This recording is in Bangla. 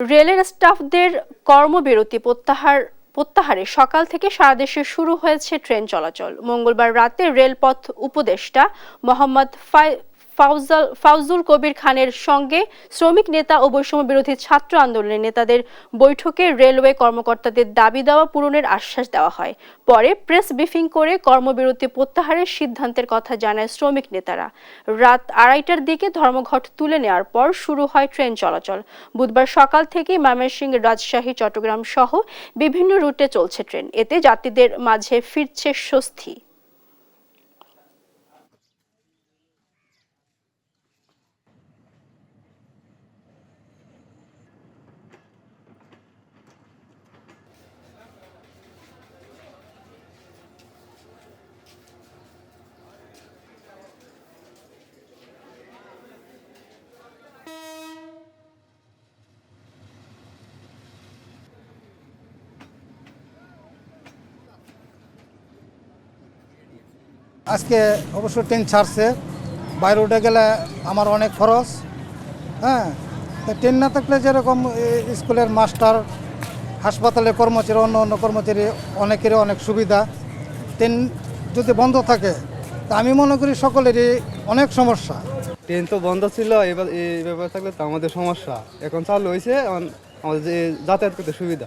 রেলের স্টাফদের কর্মবিরতি প্রত্যাহারে সকাল থেকে সারা দেশে শুরু হয়েছে ট্রেন চলাচল। মঙ্গলবার রাতে রেলপথ উপদেষ্টা মোহাম্মদ ফাউজুল কবির খানের সঙ্গে শ্রমিক নেতা ও বৈষম্য বিরোধী ছাত্র আন্দোলনের নেতাদের বৈঠকে রেলওয়ে কর্মকর্তাদের দাবি দাওয়া পূরণের আশ্বাস দেওয়া হয়। পরে প্রেস ব্রিফিং করে কর্মবিরতি প্রত্যাহারের সিদ্ধান্তের কথা জানায় শ্রমিক নেতারা। রাত 2:30টার দিকে ধর্মঘট তুলে নেওয়ার পর শুরু হয় ট্রেন চলাচল। বুধবার সকাল থেকে ময়মনসিংহ, রাজশাহী, চট্টগ্রাম সহ বিভিন্ন রুটে চলছে ট্রেন। এতে যাত্রীদের মাঝে ফিরছে স্বস্তি। আজকে অবশ্য ট্রেন ছাড়ছে, বাইরে উঠে গেলে আমার অনেক খরচ। হ্যাঁ, ট্রেন না থাকলে যেরকম স্কুলের মাস্টার, হাসপাতালের কর্মচারী, অন্য কর্মচারী অনেকেরই অনেক সুবিধা। ট্রেন যদি বন্ধ থাকে তা আমি মনে করি সকলেরই অনেক সমস্যা। ট্রেন তো বন্ধ ছিল, এবার এই ব্যাপার থাকলে তো আমাদের সমস্যা। এখন চালু হয়েছে, আমাদের যাতায়াত করতে সুবিধা।